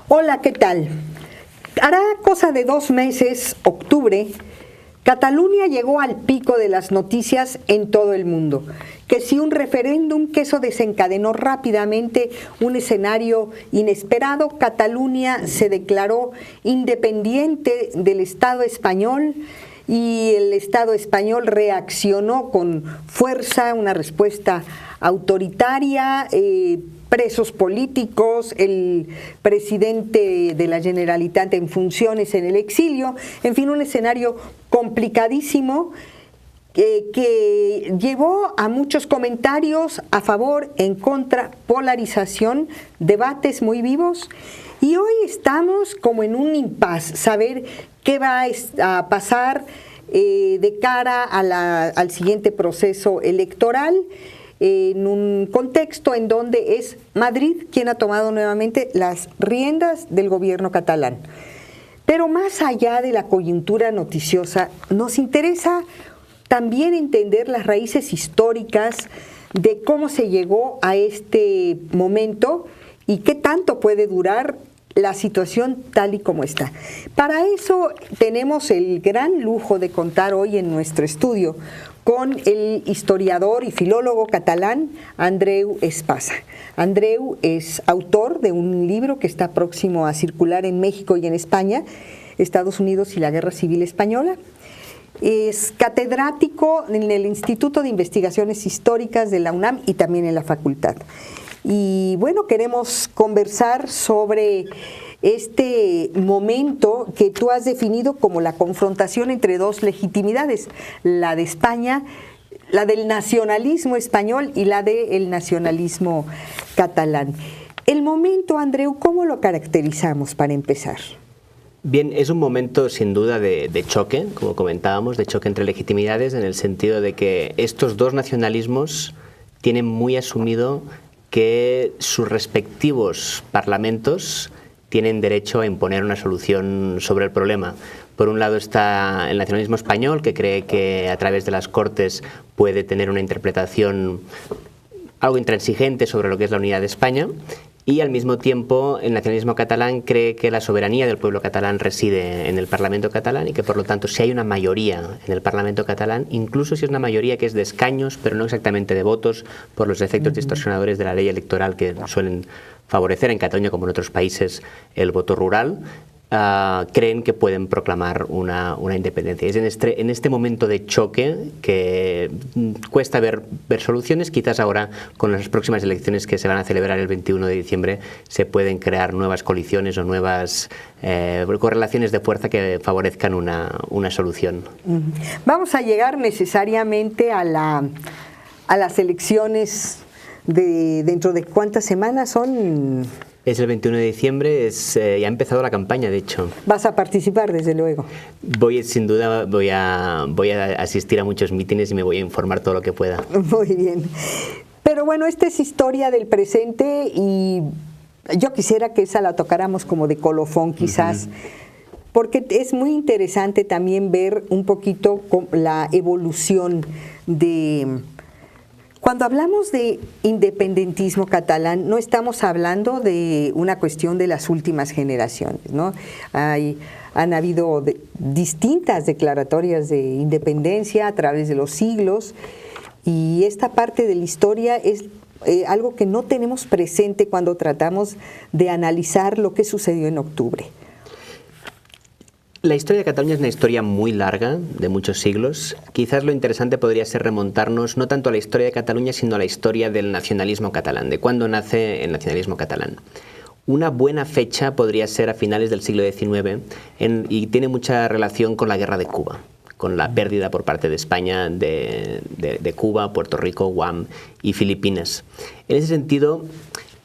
Hola, ¿qué tal? Hará cosa de 2 meses, octubre, Cataluña llegó al pico de las noticias en todo el mundo. Que si un referéndum, que eso desencadenó rápidamente un escenario inesperado. Cataluña se declaró independiente del Estado español y el Estado español reaccionó con fuerza, una respuesta autoritaria, presos políticos, el presidente de la Generalitat en funciones en el exilio, en fin, un escenario complicadísimo que llevó a muchos comentarios a favor, en contra, polarización, debates muy vivos. Y hoy estamos como en un impasse, saber qué va a pasar de cara al siguiente proceso electoral, en un contexto en donde es Madrid quien ha tomado nuevamente las riendas del gobierno catalán. Pero más allá de la coyuntura noticiosa, nos interesa también entender las raíces históricas de cómo se llegó a este momento y qué tanto puede durar la situación tal y como está. Para eso tenemos el gran lujo de contar hoy en nuestro estudio con el historiador y filólogo catalán Andreu Espasa. Andreu es autor de un libro que está próximo a circular en México y en España, Estados Unidos y la Guerra Civil Española. Es catedrático en el Instituto de Investigaciones Históricas de la UNAM y también en la facultad. Y bueno, queremos conversar sobre este momento que tú has definido como la confrontación entre dos legitimidades, la de España, la del nacionalismo español y la del nacionalismo catalán. El momento, Andreu, ¿cómo lo caracterizamos para empezar? Bien, es un momento sin duda de choque, como comentábamos, de choque entre legitimidades, en el sentido de que estos dos nacionalismos tienen muy asumido que sus respectivos parlamentos tienen derecho a imponer una solución sobre el problema. Por un lado está el nacionalismo español, que cree que a través de las Cortes puede tener una interpretación algo intransigente sobre lo que es la unidad de España, y al mismo tiempo el nacionalismo catalán cree que la soberanía del pueblo catalán reside en el Parlamento catalán y que por lo tanto si hay una mayoría en el Parlamento catalán, incluso si es una mayoría que es de escaños pero no exactamente de votos por los efectos distorsionadores de la ley electoral que suelen favorecer en Cataluña como en otros países el voto rural, creen que pueden proclamar una independencia. Es en este momento de choque que cuesta ver soluciones. Quizás ahora, con las próximas elecciones que se van a celebrar el 21 de diciembre, se pueden crear nuevas coaliciones o nuevas correlaciones de fuerza que favorezcan una solución. Vamos a llegar necesariamente a las elecciones dentro de ¿cuántas semanas son? Es el 21 de diciembre, ya ha empezado la campaña, de hecho. ¿Vas a participar, desde luego? Sin duda voy a asistir a muchos mítines y me voy a informar todo lo que pueda. Muy bien. Pero bueno, esta es historia del presente y yo quisiera que esa la tocáramos como de colofón, quizás, porque es muy interesante también ver un poquito la evolución de... Cuando hablamos de independentismo catalán, no estamos hablando de una cuestión de las últimas generaciones, ¿no? Han habido distintas declaratorias de independencia a través de los siglos, y esta parte de la historia es algo que no tenemos presente cuando tratamos de analizar lo que sucedió en octubre. La historia de Cataluña es una historia muy larga, de muchos siglos. Quizás lo interesante podría ser remontarnos no tanto a la historia de Cataluña, sino a la historia del nacionalismo catalán, de cuándo nace el nacionalismo catalán. Una buena fecha podría ser a finales del siglo XIX y tiene mucha relación con la Guerra de Cuba, con la pérdida por parte de España de Cuba, Puerto Rico, Guam y Filipinas. En ese sentido,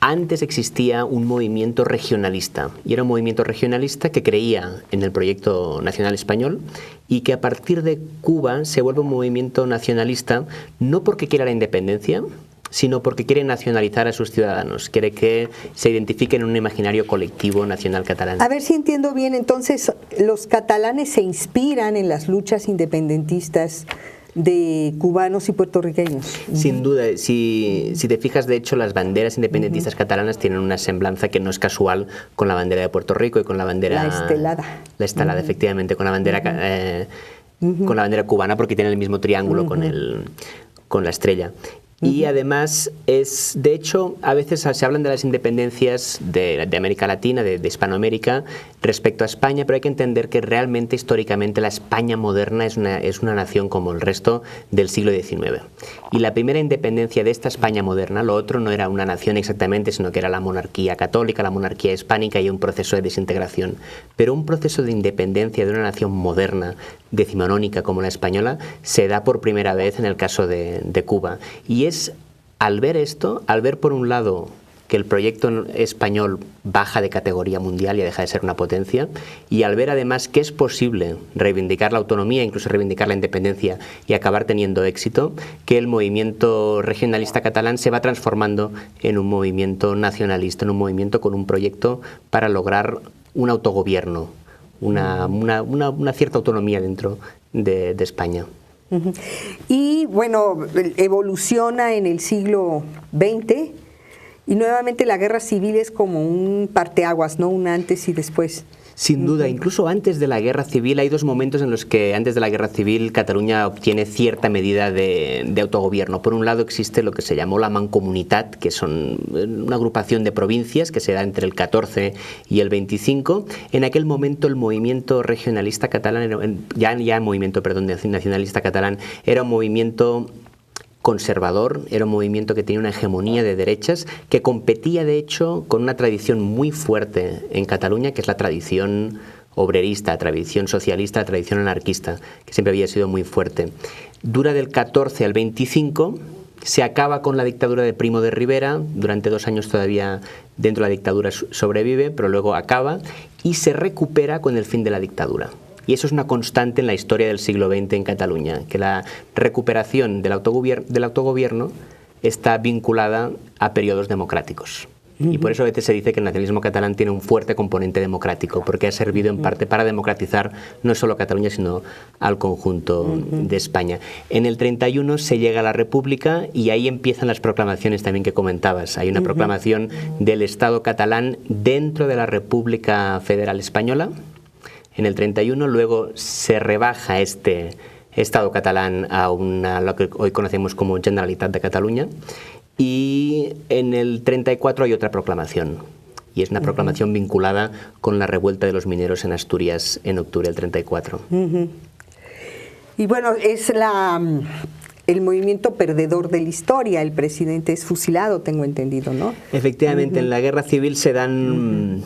antes existía un movimiento regionalista, y era un movimiento regionalista que creía en el proyecto nacional español y que a partir de Cuba se vuelve un movimiento nacionalista no porque quiera la independencia, sino porque quiere nacionalizar a sus ciudadanos, quiere que se identifiquen en un imaginario colectivo nacional catalán. A ver si entiendo bien, entonces los catalanes se inspiran en las luchas independentistas de cubanos y puertorriqueños. Sin duda, si te fijas, de hecho, las banderas independentistas catalanas tienen una semblanza que no es casual con la bandera de Puerto Rico y con la bandera... La estelada. La estelada, efectivamente, con la bandera, con la bandera cubana, porque tienen el mismo triángulo con la estrella. Y además, de hecho, a veces se hablan de las independencias de América Latina, de Hispanoamérica, respecto a España, pero hay que entender que realmente, históricamente, la España moderna es una nación como el resto del siglo XIX. Y la primera independencia de esta España moderna, lo otro no era una nación exactamente, sino que era la monarquía católica, la monarquía hispánica y un proceso de desintegración. Pero un proceso de independencia de una nación moderna, decimonónica como la española, se da por primera vez en el caso de Cuba. Y es al ver esto, al ver por un lado que el proyecto español baja de categoría mundial y deja de ser una potencia, y al ver además que es posible reivindicar la autonomía, incluso reivindicar la independencia y acabar teniendo éxito, que el movimiento regionalista catalán se va transformando en un movimiento nacionalista, en un movimiento con un proyecto para lograr un autogobierno, una cierta autonomía dentro de España. Y bueno, evoluciona en el siglo XX y nuevamente la guerra civil es como un parteaguas, ¿no? Un antes y después. Sin duda, incluso antes de la Guerra Civil hay dos momentos en los que antes de la Guerra Civil Cataluña obtiene cierta medida de autogobierno. Por un lado existe lo que se llamó la Mancomunitat, que son una agrupación de provincias que se da entre el 14 y el 25. En aquel momento el movimiento regionalista catalán, nacionalista catalán, era un movimiento conservador, era un movimiento que tenía una hegemonía de derechas, que competía de hecho con una tradición muy fuerte en Cataluña, que es la tradición obrerista, la tradición socialista, la tradición anarquista, que siempre había sido muy fuerte. Dura del 14 al 25, se acaba con la dictadura de Primo de Rivera, durante 2 años todavía dentro de la dictadura sobrevive, pero luego acaba, y se recupera con el fin de la dictadura. Y eso es una constante en la historia del siglo XX en Cataluña, que la recuperación del autogobierno está vinculada a periodos democráticos. Y por eso a veces se dice que el nacionalismo catalán tiene un fuerte componente democrático, porque ha servido en parte para democratizar no solo Cataluña, sino al conjunto de España. En el 31 se llega a la República y ahí empiezan las proclamaciones también que comentabas. Hay una proclamación del Estado catalán dentro de la República Federal Española. En el 31 luego se rebaja este Estado catalán a lo que hoy conocemos como Generalitat de Cataluña, y en el 34 hay otra proclamación, y es una proclamación vinculada con la revuelta de los mineros en Asturias en octubre del 34. Y bueno, es el movimiento perdedor de la historia. El presidente es fusilado, tengo entendido, ¿no? Efectivamente, en la Guerra Civil se dan...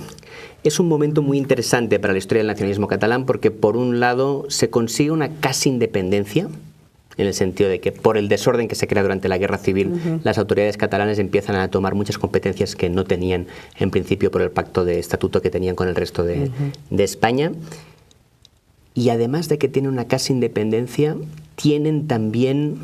Es un momento muy interesante para la historia del nacionalismo catalán, porque por un lado se consigue una casi independencia, en el sentido de que por el desorden que se crea durante la Guerra Civil, las autoridades catalanas empiezan a tomar muchas competencias que no tenían en principio por el pacto de estatuto que tenían con el resto de España. Y además de que tienen una casi independencia, tienen también...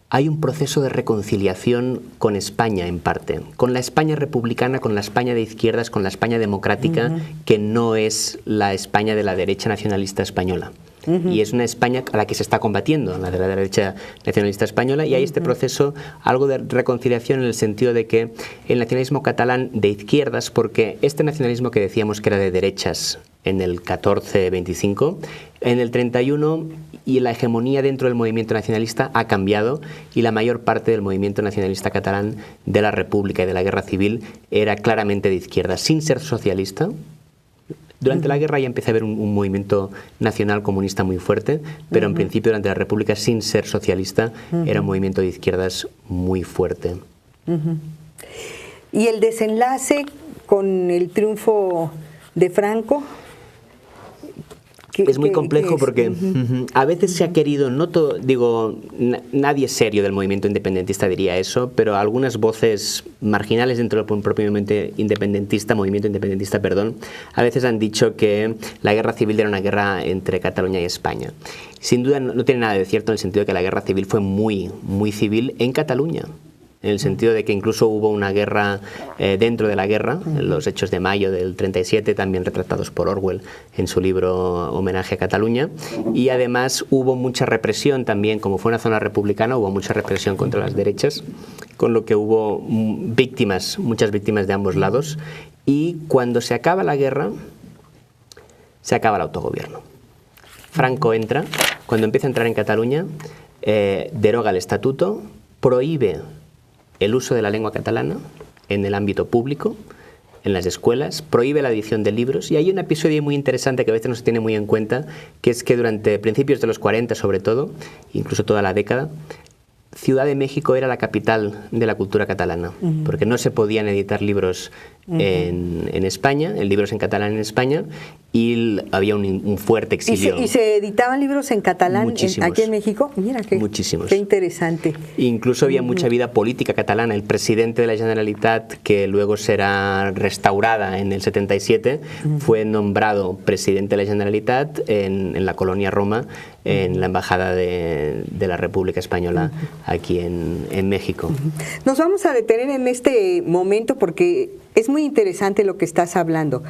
Hay un proceso de reconciliación con España, en parte, con la España republicana, con la España de izquierdas, con la España democrática, que no es la España de la derecha nacionalista española. Y es una España a la que se está combatiendo, la de la derecha nacionalista española, y hay este proceso, algo de reconciliación en el sentido de que el nacionalismo catalán de izquierdas, porque este nacionalismo que decíamos que era de derechas en el 14-25, en el 31 y la hegemonía dentro del movimiento nacionalista ha cambiado, y la mayor parte del movimiento nacionalista catalán de la República y de la Guerra Civil era claramente de izquierda, sin ser socialista. Durante la guerra ya empecé a ver un movimiento nacional comunista muy fuerte, pero en principio durante la República, sin ser socialista, era un movimiento de izquierdas muy fuerte. ¿Y el desenlace con el triunfo de Franco? Es muy complejo porque a veces se ha querido, no todo, nadie serio del movimiento independentista diría eso, pero algunas voces marginales dentro del propio movimiento independentista, a veces han dicho que la guerra civil era una guerra entre Cataluña y España. Sin duda no tiene nada de cierto, en el sentido de que la guerra civil fue muy civil en Cataluña. en el sentido de que incluso hubo una guerra dentro de la guerra, los hechos de mayo del 37, también retratados por Orwell en su libro Homenaje a Cataluña, y además hubo mucha represión también, como fue una zona republicana, hubo mucha represión contra las derechas, con lo que hubo víctimas, muchas víctimas de ambos lados, y cuando se acaba la guerra, se acaba el autogobierno. Franco entra, cuando empieza a entrar en Cataluña, deroga el estatuto, prohíbe el uso de la lengua catalana en el ámbito público, en las escuelas, prohíbe la edición de libros, y hay un episodio muy interesante que a veces no se tiene muy en cuenta, que es que durante principios de los 40 sobre todo, incluso toda la década, Ciudad de México era la capital de la cultura catalana, porque no se podían editar libros en España, libros en catalán en España, y había un fuerte exilio. ¿Y se editaban libros en catalán aquí en México? Mira, muchísimos. Qué interesante. Incluso había mucha vida política catalana. El presidente de la Generalitat, que luego será restaurada en el 77, fue nombrado presidente de la Generalitat en la colonia Roma, en la embajada de la República Española aquí en México. Nos vamos a detener en este momento porque es muy interesante lo que estás hablando.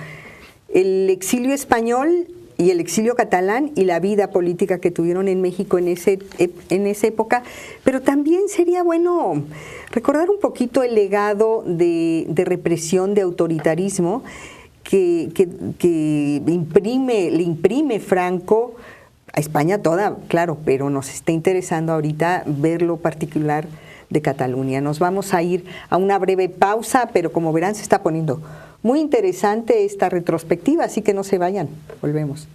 El exilio español y el exilio catalán y la vida política que tuvieron en México en esa época, pero también sería bueno recordar un poquito el legado de represión, de autoritarismo que le imprime Franco a España toda, claro, pero nos está interesando ahorita ver lo particular de Cataluña. Nos vamos a ir a una breve pausa, pero como verán se está poniendo muy interesante esta retrospectiva, así que no se vayan, volvemos.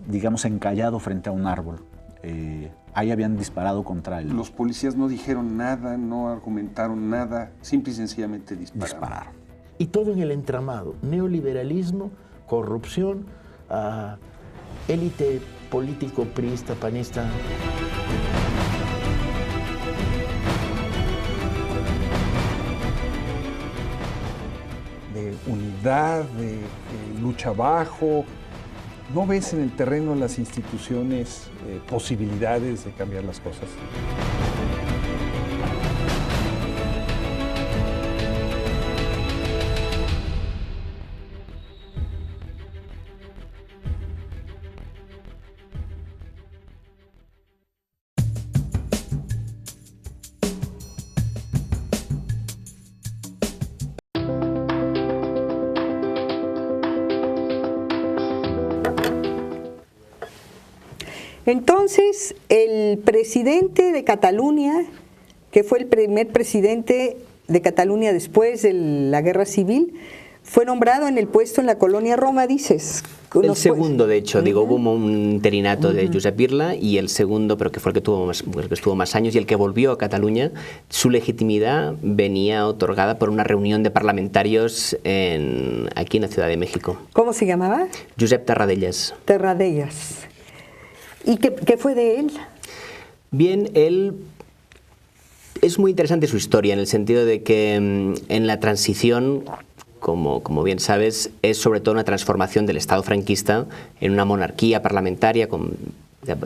Digamos, encallado frente a un árbol. Ahí habían disparado contra él. Los policías no dijeron nada, no argumentaron nada, simple y sencillamente dispararon. Y todo en el entramado, neoliberalismo, corrupción, élite político priista, panista. De unidad, de lucha abajo. ¿No ves en el terreno de las instituciones posibilidades de cambiar las cosas? Entonces, el presidente de Cataluña, que fue el primer presidente de Cataluña después de la Guerra Civil, fue nombrado en el puesto en la colonia Roma, dices. El segundo, de hecho, digo, hubo un interinato de Josep Irla, y el segundo, pero que fue el que estuvo más años y el que volvió a Cataluña, su legitimidad venía otorgada por una reunión de parlamentarios aquí en la Ciudad de México. ¿Cómo se llamaba? Josep Terradellas. Terradellas. ¿Y qué fue de él? Bien, él... Es muy interesante su historia, en el sentido de que en la transición como bien sabes, es sobre todo una transformación del Estado franquista en una monarquía parlamentaria con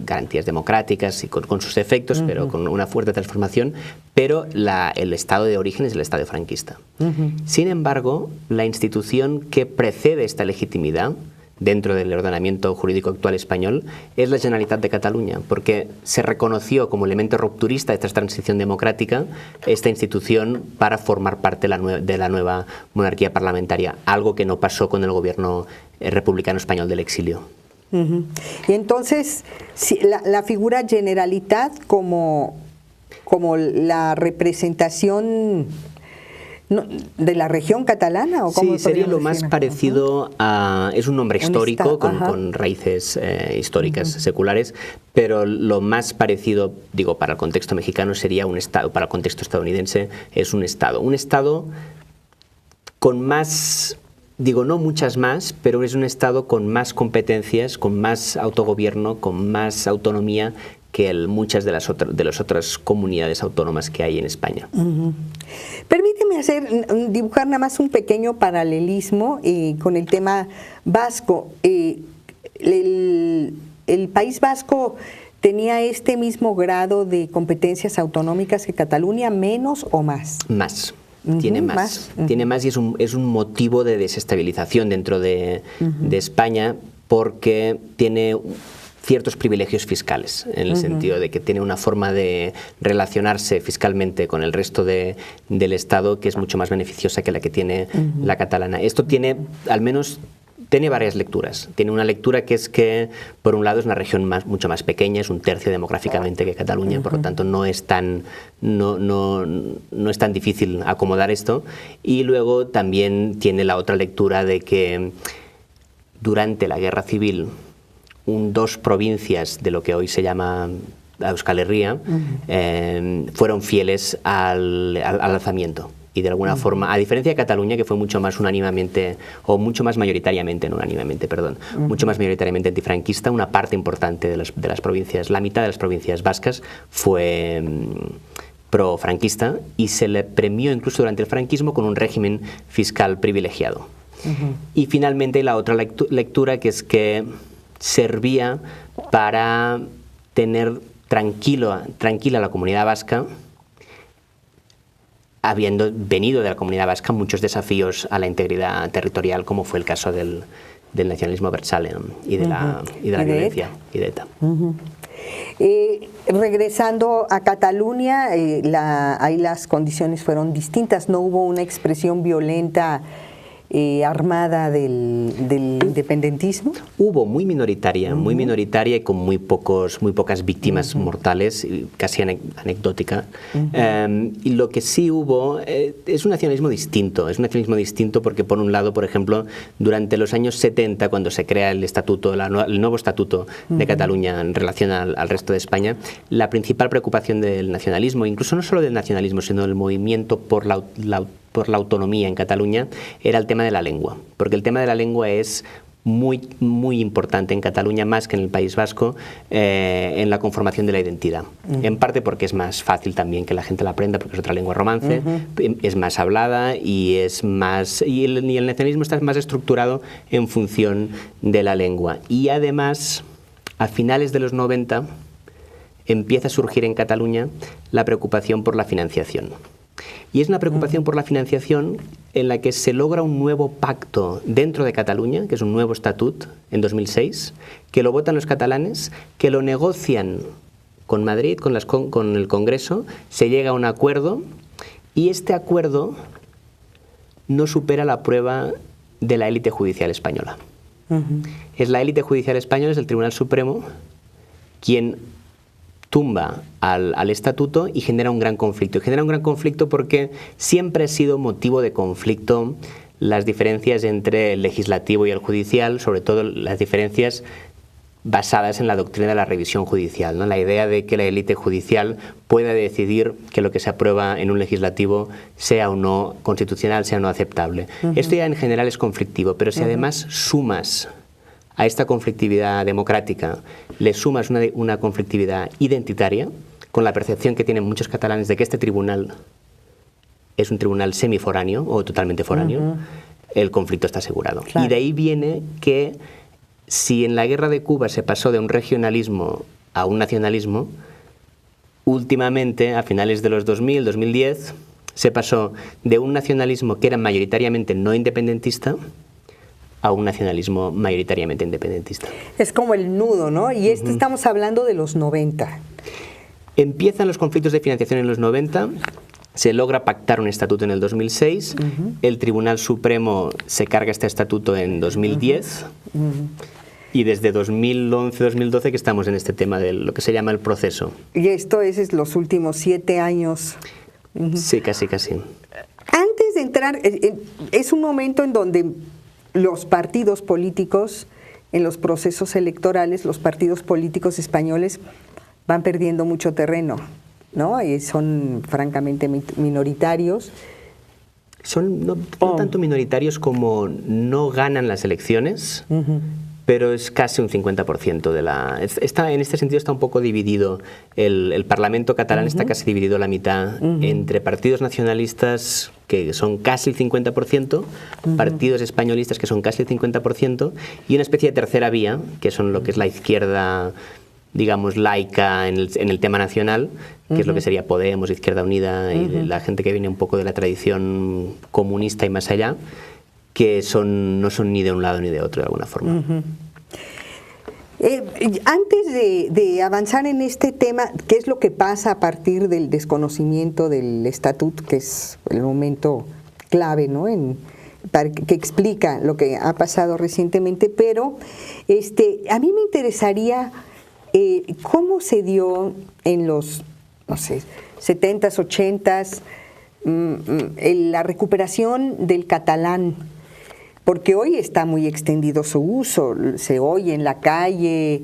garantías democráticas y con sus efectos, pero con una fuerte transformación, pero el estado de origen es el estado franquista. Sin embargo, la institución que precede esta legitimidad dentro del ordenamiento jurídico actual español es la Generalitat de Cataluña, porque se reconoció como elemento rupturista de esta transición democrática esta institución para formar parte de la nueva monarquía parlamentaria, algo que no pasó con el gobierno republicano español del exilio. Y entonces, la figura Generalitat como la representación de la región catalana, ¿o cómo? Sí, sería lo más parecido a... Es un nombre histórico con raíces históricas seculares, pero lo más parecido, digo, para el contexto mexicano sería un Estado, para el contexto estadounidense es un Estado. Un Estado con más... Digo, no muchas más, pero es un Estado con más competencias, con más autogobierno, con más autonomía que muchas de las otras comunidades autónomas que hay en España. Permíteme dibujar nada más un pequeño paralelismo con el tema vasco. El País Vasco tenía este mismo grado de competencias autonómicas que Cataluña, ¿menos o más? Más. Tiene más. Tiene más y es un motivo de desestabilización dentro de España, porque tiene ciertos privilegios fiscales, en el sentido de que tiene una forma de relacionarse fiscalmente con el resto del Estado que es mucho más beneficiosa que la que tiene la catalana. Esto tiene, al menos, tiene varias lecturas. Tiene una lectura que es que, por un lado, es una región mucho más pequeña, es un tercio demográficamente que Cataluña, por lo tanto no es tan difícil acomodar esto. Y luego también tiene la otra lectura de que durante la Guerra Civil, dos provincias de lo que hoy se llama Euskal Herria fueron fieles al alzamiento. Y de alguna forma, a diferencia de Cataluña, que fue mucho más unánimemente, o mucho más mayoritariamente, no unánimemente, perdón, mucho más mayoritariamente antifranquista, una parte importante de las provincias, la mitad de las provincias vascas fue pro-franquista y se le premió incluso durante el franquismo con un régimen fiscal privilegiado. Y finalmente la otra lectura, que es que servía para tener tranquila la comunidad vasca, habiendo venido de la comunidad vasca muchos desafíos a la integridad territorial, como fue el caso del nacionalismo abertzale y de la violencia y de ETA. Regresando a Cataluña, ahí las condiciones fueron distintas, no hubo una expresión violenta armada del independentismo. Hubo muy minoritaria y con muy pocas víctimas mortales, casi anecdótica. Y lo que sí hubo es un nacionalismo distinto. Es un nacionalismo distinto porque, por un lado, por ejemplo, durante los años 70, cuando se crea el nuevo estatuto de Cataluña en relación al resto de España, la principal preocupación del nacionalismo, incluso no solo del nacionalismo, sino del movimiento por la autonomía en Cataluña, era el tema de la lengua, porque el tema de la lengua es muy importante en Cataluña, más que en el País Vasco, en la conformación de la identidad. En parte porque es más fácil también que la gente la aprenda, porque es otra lengua romance, es más hablada y el nacionalismo está más estructurado en función de la lengua. Y además, a finales de los 90, empieza a surgir en Cataluña la preocupación por la financiación. Y es una preocupación por la financiación en la que se logra un nuevo pacto dentro de Cataluña, que es un nuevo estatut en 2006, que lo votan los catalanes, que lo negocian con Madrid, con el Congreso, se llega a un acuerdo y este acuerdo no supera la prueba de la élite judicial española. Es la élite judicial española, es el Tribunal Supremo, quien tumba al estatuto y genera un gran conflicto. Y genera un gran conflicto porque siempre ha sido motivo de conflicto las diferencias entre el legislativo y el judicial, sobre todo las diferencias basadas en la doctrina de la revisión judicial, ¿no? La idea de que la élite judicial pueda decidir que lo que se aprueba en un legislativo sea o no constitucional, sea o no aceptable. Esto ya en general es conflictivo, pero si además sumas a esta conflictividad democrática, le sumas una conflictividad identitaria, con la percepción que tienen muchos catalanes de que este tribunal es un tribunal semiforáneo o totalmente foráneo, el conflicto está asegurado. Claro. Y de ahí viene que si en la guerra de Cuba se pasó de un regionalismo a un nacionalismo, últimamente, a finales de los 2000, 2010, se pasó de un nacionalismo que era mayoritariamente no independentista a un nacionalismo mayoritariamente independentista. Es como el nudo, ¿no? Y estamos hablando de los 90. Empiezan los conflictos de financiación en los 90, se logra pactar un estatuto en el 2006, el Tribunal Supremo se carga este estatuto en 2010, y desde 2011-2012 que estamos en este tema de lo que se llama el proceso. Y esto es los últimos 7 años. Sí, casi. Antes de entrar, es un momento en donde los partidos políticos, en los procesos electorales, los partidos políticos españoles van perdiendo mucho terreno, ¿no? Y son francamente minoritarios. Son no tanto minoritarios como no ganan las elecciones, pero es casi un 50% de la... en este sentido está un poco dividido. El Parlamento catalán está casi dividido a la mitad entre partidos nacionalistas, que son casi el 50%, partidos españolistas, que son casi el 50%, y una especie de tercera vía, que son lo que es la izquierda, digamos, laica en el tema nacional, que es lo que sería Podemos, Izquierda Unida, y la gente que viene un poco de la tradición comunista y más allá, que no son ni de un lado ni de otro, de alguna forma. Antes de avanzar en este tema, ¿qué es lo que pasa a partir del desconocimiento del estatuto, que es el momento clave, ¿no? Que explica lo que ha pasado recientemente? Pero a mí me interesaría cómo se dio en los, no sé, 70s, 80s, la recuperación del catalán, porque hoy está muy extendido su uso, se oye en la calle,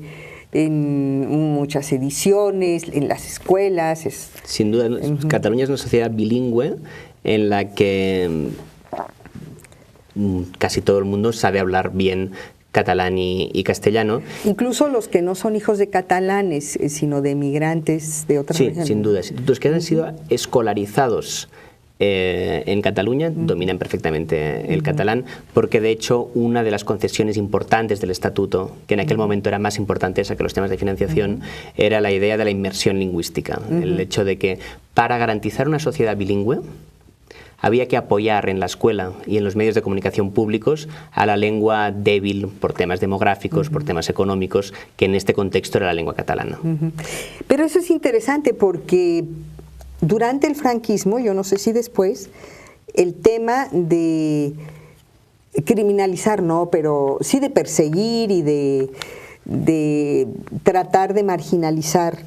en muchas ediciones, en las escuelas. Sin duda, Cataluña es una sociedad bilingüe en la que casi todo el mundo sabe hablar bien catalán y castellano. Incluso los que no son hijos de catalanes, sino de migrantes de otras regiones. Sí, sin duda. Los que han sido escolarizados en Cataluña dominan perfectamente el catalán, porque de hecho una de las concesiones importantes del estatuto, que en aquel momento era más importante esa que los temas de financiación, era la idea de la inmersión lingüística, el hecho de que para garantizar una sociedad bilingüe había que apoyar en la escuela y en los medios de comunicación públicos a la lengua débil por temas demográficos, por temas económicos, que en este contexto era la lengua catalana. Pero eso es interesante porque durante el franquismo, yo no sé si después, el tema de criminalizar, no, pero sí de perseguir y de tratar de marginalizar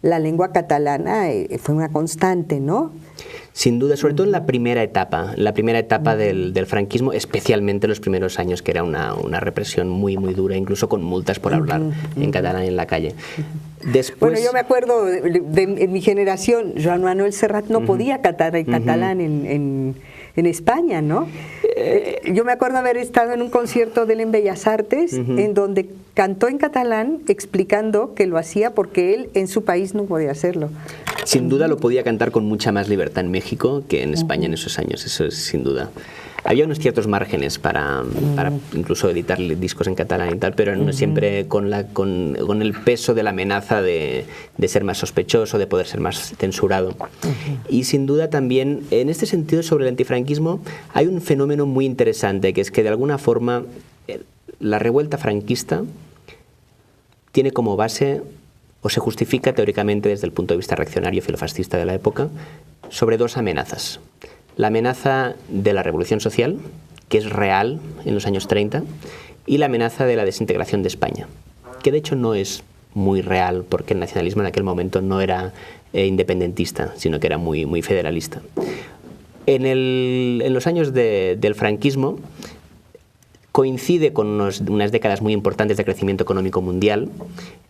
la lengua catalana fue una constante, ¿no? Sin duda, sobre todo en la primera etapa del franquismo, especialmente en los primeros años, que era una represión muy, muy dura, incluso con multas por hablar en catalán en la calle. Después, bueno, yo me acuerdo en mi generación, Joan Manuel Serrat no podía cantar en catalán en España, ¿no? Yo me acuerdo haber estado en un concierto de él en Bellas Artes, en donde cantó en catalán explicando que lo hacía porque él en su país no podía hacerlo. Sin duda lo podía cantar con mucha más libertad en México que en España en esos años, eso es sin duda. Había unos ciertos márgenes para incluso editar discos en catalán y tal, pero no siempre con el peso de la amenaza de ser más sospechoso, de poder ser más censurado. Y sin duda también, en este sentido, sobre el antifranquismo, hay un fenómeno muy interesante, que es que de alguna forma la revuelta franquista tiene como base, o se justifica teóricamente desde el punto de vista reaccionario filofascista de la época, sobre dos amenazas. La amenaza de la revolución social, que es real en los años 30, y la amenaza de la desintegración de España, que de hecho no es muy real, porque el nacionalismo en aquel momento no era independentista, sino que era muy, muy federalista. En los años del franquismo coincide con unas décadas muy importantes de crecimiento económico mundial,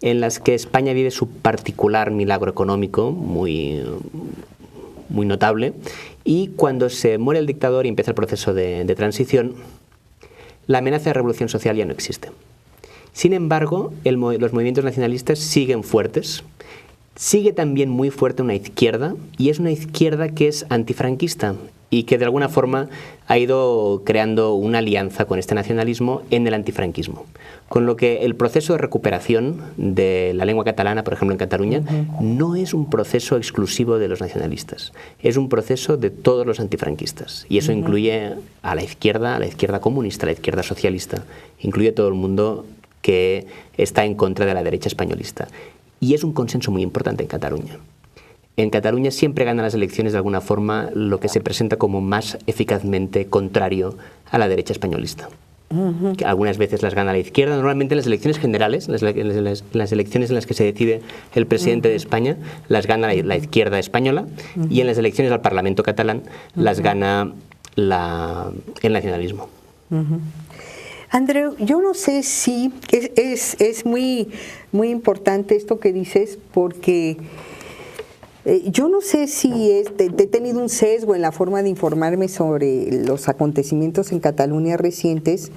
en las que España vive su particular milagro económico muy notable, y cuando se muere el dictador y empieza el proceso de transición, la amenaza de revolución social ya no existe. Sin embargo, los movimientos nacionalistas siguen fuertes, sigue también muy fuerte una izquierda, y es una izquierda que es antifranquista y que de alguna forma ha ido creando una alianza con este nacionalismo en el antifranquismo. Con lo que el proceso de recuperación de la lengua catalana, por ejemplo en Cataluña, no es un proceso exclusivo de los nacionalistas, es un proceso de todos los antifranquistas. Y eso incluye a la izquierda comunista, a la izquierda socialista, incluye a todo el mundo que está en contra de la derecha españolista. Y es un consenso muy importante en Cataluña. En Cataluña siempre gana las elecciones de alguna forma lo que se presenta como más eficazmente contrario a la derecha españolista. Que algunas veces las gana la izquierda, normalmente en las elecciones generales, las elecciones en las que se decide el presidente de España, las gana la izquierda española, y en las elecciones al Parlamento catalán las gana el nacionalismo. Andreu, yo no sé si es muy, muy importante esto que dices, porque yo no sé si he tenido un sesgo en la forma de informarme sobre los acontecimientos en Cataluña recientes,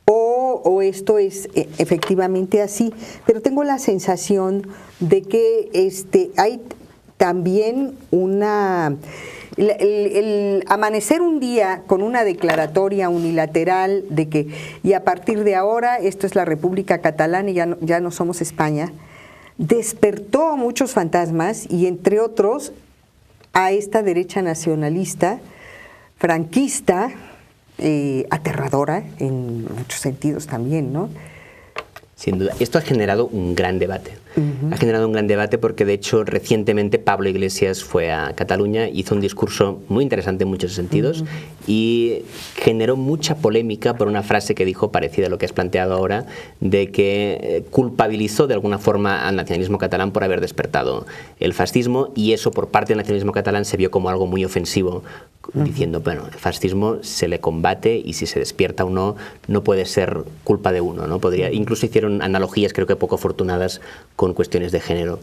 o esto es efectivamente así, pero tengo la sensación de que hay también el amanecer un día con una declaratoria unilateral de que, y a partir de ahora esto es la República Catalana y ya no somos España, despertó muchos fantasmas, y entre otros a esta derecha nacionalista, franquista, aterradora en muchos sentidos también, ¿no? Sin duda. Esto ha generado un gran debate. Ha generado un gran debate porque, de hecho, recientemente Pablo Iglesias fue a Cataluña, hizo un discurso muy interesante en muchos sentidos y generó mucha polémica por una frase que dijo, parecida a lo que has planteado ahora, de que culpabilizó de alguna forma al nacionalismo catalán por haber despertado el fascismo, y eso por parte del nacionalismo catalán se vio como algo muy ofensivo, diciendo, bueno, el fascismo se le combate y si se despierta o no, no puede ser culpa de uno, ¿no? Incluso hicieron analogías, creo que poco afortunadas, con cuestiones de género.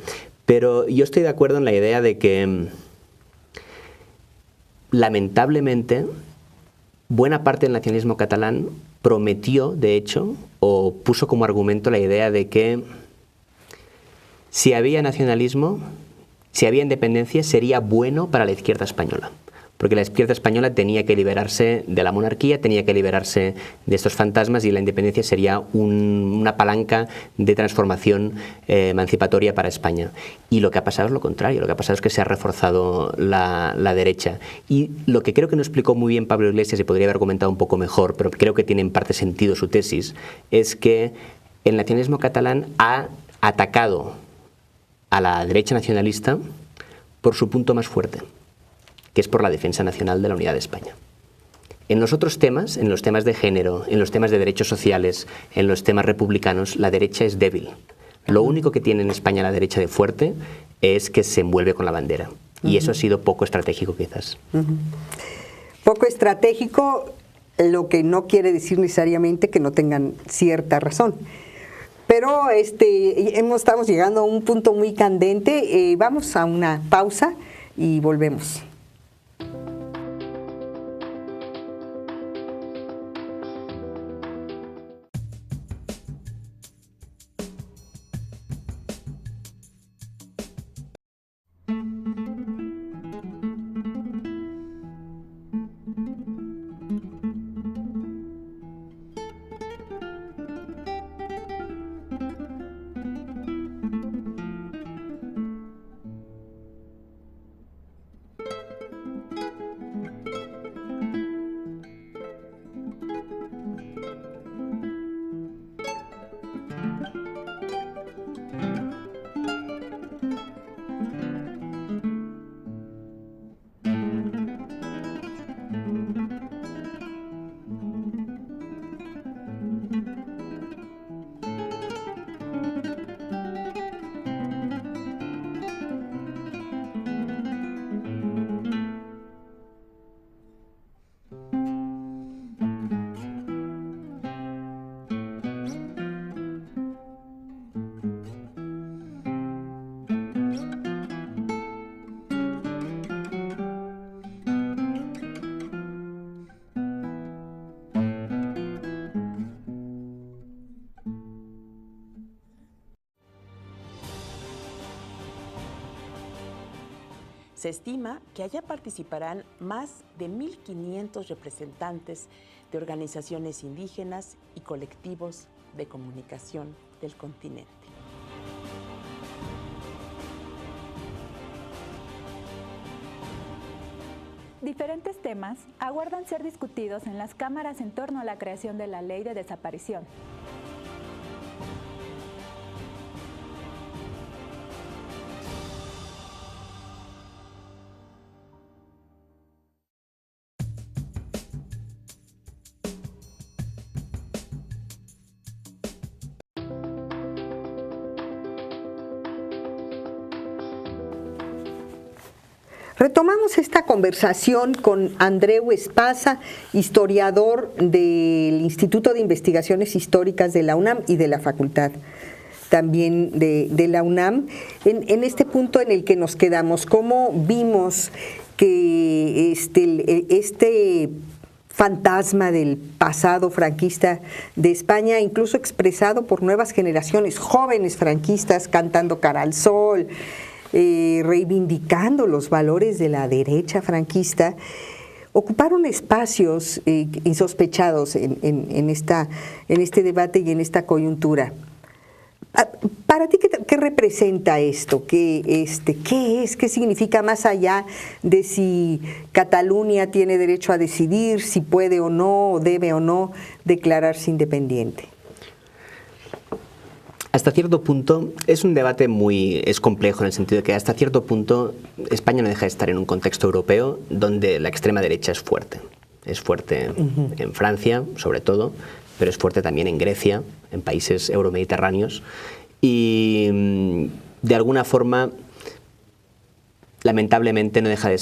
Pero yo estoy de acuerdo en la idea de que, lamentablemente, buena parte del nacionalismo catalán prometió, de hecho, o puso como argumento la idea de que si había nacionalismo, si había independencia, sería bueno para la izquierda española. Porque la izquierda española tenía que liberarse de la monarquía, tenía que liberarse de estos fantasmas, y la independencia sería una palanca de transformación emancipatoria para España. Y lo que ha pasado es lo contrario, lo que ha pasado es que se ha reforzado la derecha. Y lo que creo que no explicó muy bien Pablo Iglesias, y podría haber comentado un poco mejor, pero creo que tiene en parte sentido su tesis, es que el nacionalismo catalán ha atacado a la derecha nacionalista por su punto más fuerte, que es por la defensa nacional de la unidad de España. En los otros temas, en los temas de género, en los temas de derechos sociales, en los temas republicanos, la derecha es débil. Lo único que tiene en España la derecha de fuerte es que se envuelve con la bandera. Y eso ha sido poco estratégico, quizás. Poco estratégico, lo que no quiere decir necesariamente que no tengan cierta razón. Pero estamos llegando a un punto muy candente. Vamos a una pausa y volvemos. Se estima que allá participarán más de 1.500 representantes de organizaciones indígenas y colectivos de comunicación del continente. Diferentes temas aguardan ser discutidos en las cámaras en torno a la creación de la Ley de Desaparición. Retomamos esta conversación con Andreu Espasa, historiador del Instituto de Investigaciones Históricas de la UNAM y de la Facultad también de la UNAM, en este punto en el que nos quedamos. ¿Cómo vimos que este fantasma del pasado franquista de España, incluso expresado por nuevas generaciones, jóvenes franquistas cantando Cara al Sol, reivindicando los valores de la derecha franquista, ocuparon espacios insospechados en este debate y en esta coyuntura? Para ti, ¿qué representa esto? ¿Qué es? ¿Qué significa, más allá de si Cataluña tiene derecho a decidir, si puede o no, o debe o no declararse independiente? Hasta cierto punto es un debate es complejo, en el sentido de que hasta cierto punto España no deja de estar en un contexto europeo donde la extrema derecha es fuerte. Es fuerte en Francia, sobre todo, pero es fuerte también en Grecia, en países euromediterráneos, y de alguna forma, lamentablemente, no deja de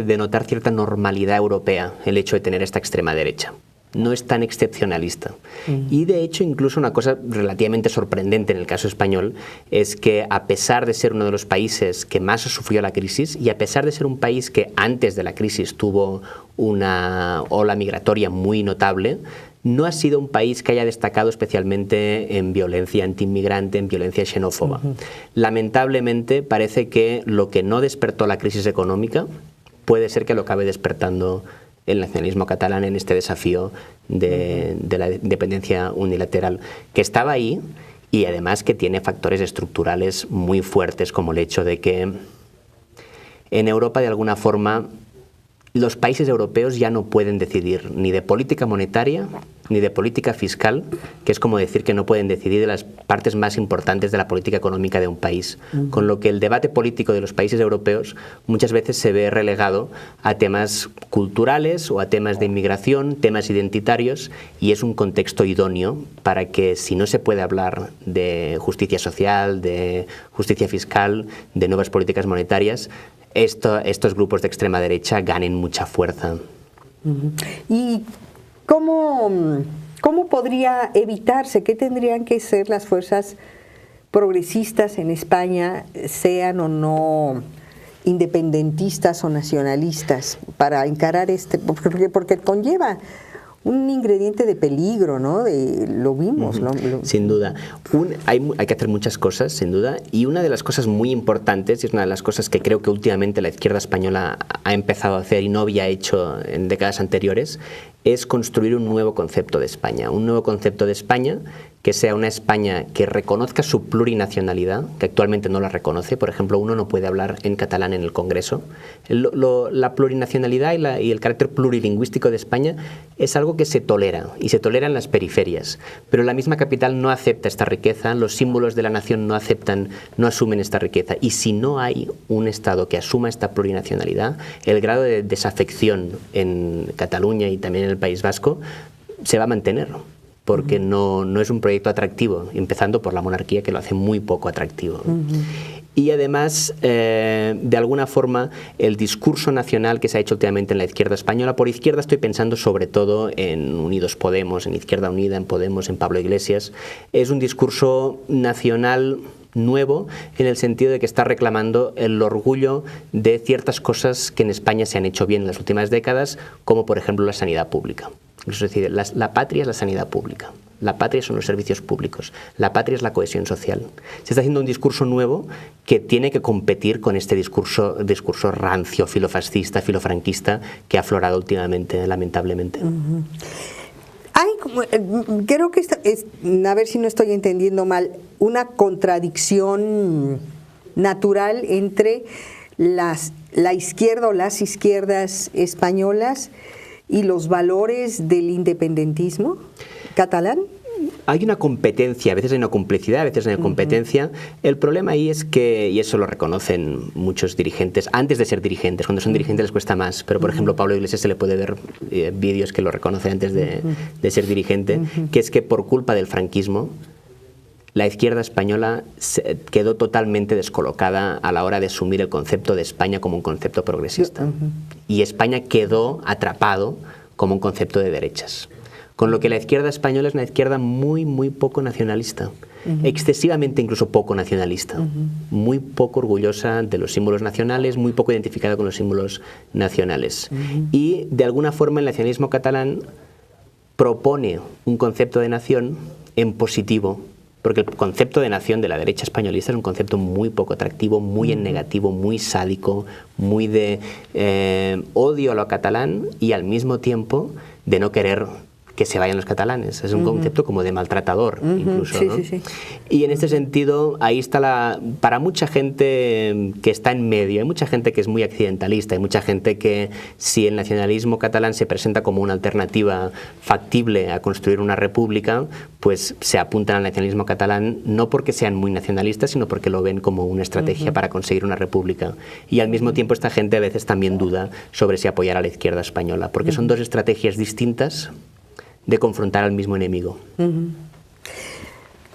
denotar cierta normalidad europea el hecho de tener esta extrema derecha. No es tan excepcionalista. Y de hecho, incluso una cosa relativamente sorprendente en el caso español es que, a pesar de ser uno de los países que más sufrió la crisis, y a pesar de ser un país que antes de la crisis tuvo una ola migratoria muy notable, no ha sido un país que haya destacado especialmente en violencia antiinmigrante, en violencia xenófoba. Lamentablemente, parece que lo que no despertó la crisis económica puede ser que lo acabe despertando el nacionalismo catalán en este desafío de la independencia unilateral, que estaba ahí y además que tiene factores estructurales muy fuertes, como el hecho de que en Europa, de alguna forma, los países europeos ya no pueden decidir ni de política monetaria ni de política fiscal, que es como decir que no pueden decidir de las partes más importantes de la política económica de un país. Con lo que el debate político de los países europeos muchas veces se ve relegado a temas culturales o a temas de inmigración, temas identitarios, y es un contexto idóneo para que, si no se puede hablar de justicia social, de justicia fiscal, de nuevas políticas monetarias, estos grupos de extrema derecha ganen mucha fuerza. ¿Y cómo podría evitarse? ¿Qué tendrían que ser las fuerzas progresistas en España, sean o no independentistas o nacionalistas, para encarar porque conlleva un ingrediente de peligro, ¿no? Lo vimos, ¿no? Sin duda. Hay que hacer muchas cosas, sin duda, y una de las cosas muy importantes, y es una de las cosas que creo que últimamente la izquierda española ha empezado a hacer y no había hecho en décadas anteriores, es construir un nuevo concepto de España. Un nuevo concepto de España que sea una España que reconozca su plurinacionalidad, que actualmente no la reconoce. Por ejemplo, uno no puede hablar en catalán en el Congreso. La plurinacionalidad y el carácter plurilingüístico de España es algo que se tolera, y se tolera en las periferias. Pero la misma capital no acepta esta riqueza, los símbolos de la nación no asumen esta riqueza. Y si no hay un Estado que asuma esta plurinacionalidad, el grado de desafección en Cataluña y también en el País Vasco se va a mantener, porque no es un proyecto atractivo, empezando por la monarquía, que lo hace muy poco atractivo. Y además, de alguna forma, el discurso nacional que se ha hecho últimamente en la izquierda española, por izquierda estoy pensando sobre todo en Unidos Podemos, en Izquierda Unida, en Podemos, en Pablo Iglesias, es un discurso nacional nuevo, en el sentido de que está reclamando el orgullo de ciertas cosas que en España se han hecho bien en las últimas décadas, como por ejemplo la sanidad pública. Es decir, la patria es la sanidad pública. La patria son los servicios públicos. La patria es la cohesión social. Se está haciendo un discurso nuevo que tiene que competir con este discurso rancio, filofascista, filofranquista que ha aflorado últimamente, lamentablemente. Creo que a ver si no estoy entendiendo mal, una contradicción natural entre la izquierda o las izquierdas españolas y los valores del independentismo catalán. Hay una competencia, a veces hay una complicidad, a veces hay una competencia. El problema ahí es que, y eso lo reconocen muchos dirigentes, antes de ser dirigentes, cuando son dirigentes les cuesta más, pero por ejemplo Pablo Iglesias se le puede ver vídeos que lo reconoce antes de ser dirigente, que es que por culpa del franquismo, la izquierda española quedó totalmente descolocada a la hora de asumir el concepto de España como un concepto progresista. Y España quedó atrapado como un concepto de derechas. Con lo que la izquierda española es una izquierda muy, muy poco nacionalista. Excesivamente incluso poco nacionalista. Muy poco orgullosa de los símbolos nacionales, muy poco identificada con los símbolos nacionales. Y de alguna forma el nacionalismo catalán propone un concepto de nación en positivo, porque el concepto de nación de la derecha españolista es un concepto muy poco atractivo, muy en negativo, muy sádico, muy de odio a lo catalán y al mismo tiempo de no querer que se vayan los catalanes. Es un concepto como de maltratador, incluso, ¿no? Sí. Y en este sentido, ahí está para mucha gente que está en medio, hay mucha gente que es muy accidentalista, hay mucha gente que si el nacionalismo catalán se presenta como una alternativa factible a construir una república, pues se apuntan al nacionalismo catalán no porque sean muy nacionalistas, sino porque lo ven como una estrategia para conseguir una república. Y al mismo tiempo esta gente a veces también duda sobre si apoyar a la izquierda española, porque son dos estrategias distintas de confrontar al mismo enemigo.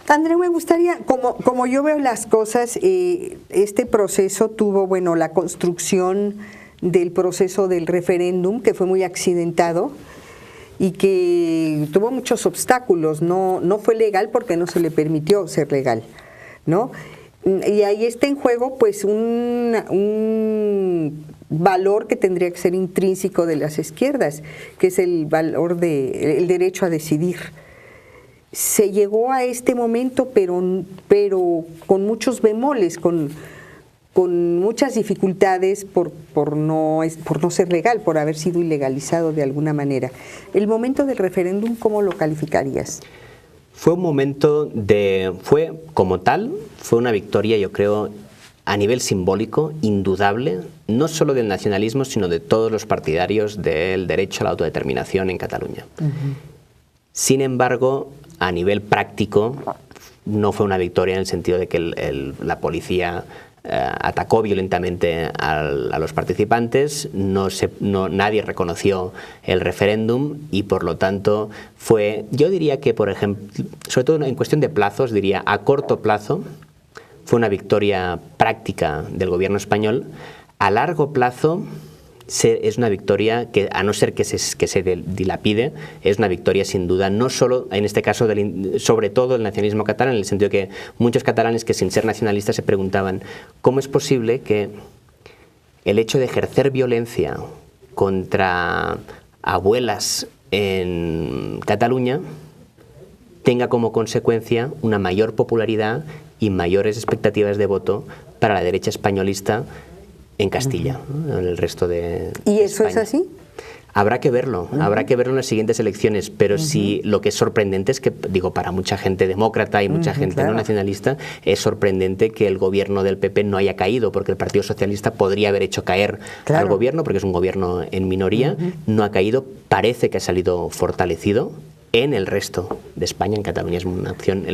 Andreu, me gustaría, como yo veo las cosas, este proceso tuvo, bueno, la construcción del proceso del referéndum, que fue muy accidentado y que tuvo muchos obstáculos, no fue legal porque no se le permitió ser legal, ¿no? Y ahí está en juego pues un valor que tendría que ser intrínseco de las izquierdas, que es el valor del derecho a decidir. Se llegó a este momento, pero con muchos bemoles, con muchas dificultades por no ser legal, por haber sido ilegalizado de alguna manera. El momento del referéndum, ¿cómo lo calificarías? Fue un momento fue como tal, fue una victoria, yo creo, a nivel simbólico, indudable, no solo del nacionalismo, sino de todos los partidarios del derecho a la autodeterminación en Cataluña. Sin embargo, a nivel práctico, no fue una victoria en el sentido de que la policía atacó violentamente a los participantes, nadie reconoció el referéndum y por lo tanto yo diría que, por ejemplo, sobre todo en cuestión de plazos, diría a corto plazo, fue una victoria práctica del gobierno español. A largo plazo es una victoria que, a no ser que se dilapide, es una victoria sin duda, no solo en este caso, sobre todo el nacionalismo catalán, en el sentido que muchos catalanes que sin ser nacionalistas se preguntaban ¿cómo es posible que el hecho de ejercer violencia contra abuelas en Cataluña tenga como consecuencia una mayor popularidad y mayores expectativas de voto para la derecha españolista en Castilla, ¿no? En el resto de ¿Y eso España. es así? Habrá que verlo en las siguientes elecciones, pero sí lo que es sorprendente es que, digo, para mucha gente demócrata y mucha gente no nacionalista, es sorprendente que el gobierno del PP no haya caído, porque el Partido Socialista podría haber hecho caer al gobierno, porque es un gobierno en minoría, no ha caído, parece que ha salido fortalecido. En el resto de España, en Cataluña es una opción.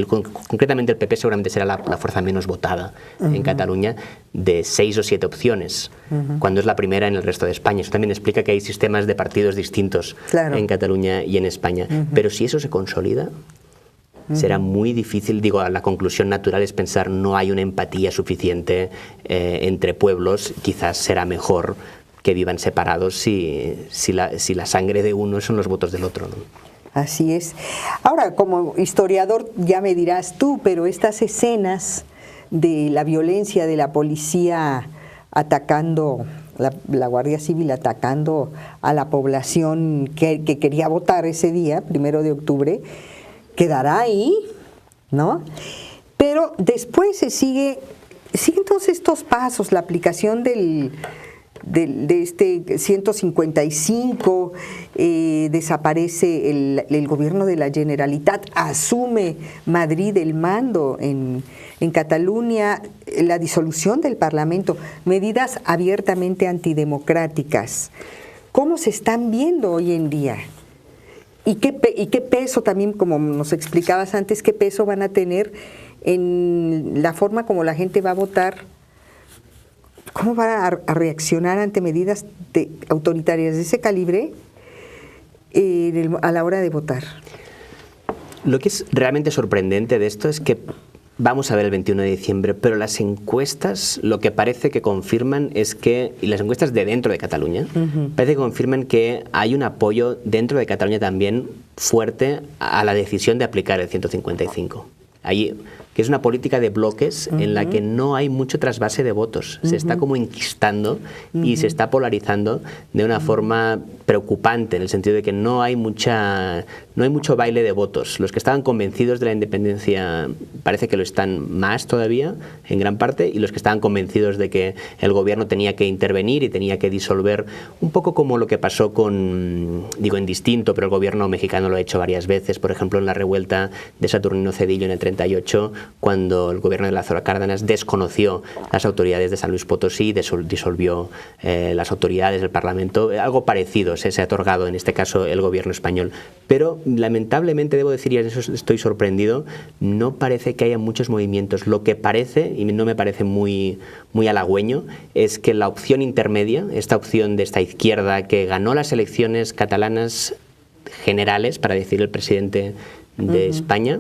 Concretamente el PP seguramente será la fuerza menos votada en Cataluña de 6 o 7 opciones, cuando es la primera en el resto de España. Eso también explica que hay sistemas de partidos distintos en Cataluña y en España. Pero si eso se consolida, será muy difícil, digo, la conclusión natural es pensar no hay una empatía suficiente entre pueblos, quizás será mejor que vivan separados si la sangre de uno son los votos del otro, ¿no? Así es. Ahora, como historiador, ya me dirás tú, pero estas escenas de la violencia de la policía atacando, la Guardia Civil atacando a la población que quería votar ese día, 1 de octubre, quedará ahí, ¿no? Pero después siguen todos estos pasos, la aplicación de este 155, desaparece el gobierno de la Generalitat, asume Madrid el mando en Cataluña, la disolución del Parlamento, medidas abiertamente antidemocráticas. ¿Cómo se están viendo hoy en día? ¿Y qué peso también, como nos explicabas antes, qué peso van a tener en la forma como la gente va a votar? ¿Cómo va a reaccionar ante medidas autoritarias de ese calibre a la hora de votar? Lo que es realmente sorprendente de esto es que vamos a ver el 21 de diciembre, pero las encuestas lo que parece que confirman es que, y las encuestas de dentro de Cataluña, parece que confirman que hay un apoyo dentro de Cataluña también fuerte a la decisión de aplicar el 155. Allí, que es una política de bloques en la que no hay mucho trasvase de votos. Se está como enquistando y se está polarizando de una forma preocupante, en el sentido de que no hay mucho baile de votos. Los que estaban convencidos de la independencia parece que lo están más todavía, en gran parte, y los que estaban convencidos de que el gobierno tenía que intervenir y tenía que disolver, un poco como lo que pasó con, digo en distinto, pero el gobierno mexicano lo ha hecho varias veces, por ejemplo en la revuelta de Saturnino Cedillo en el 38, cuando el gobierno de Lázaro Cárdenas desconoció las autoridades de San Luis Potosí, disolvió las autoridades del Parlamento. Algo parecido se ha otorgado en este caso el gobierno español. Pero lamentablemente debo decir, y en eso estoy sorprendido, no parece que haya muchos movimientos. Lo que parece, y no me parece muy halagüeño, es que la opción intermedia, esta opción de esta izquierda que ganó las elecciones catalanas generales, para decir el presidente de España,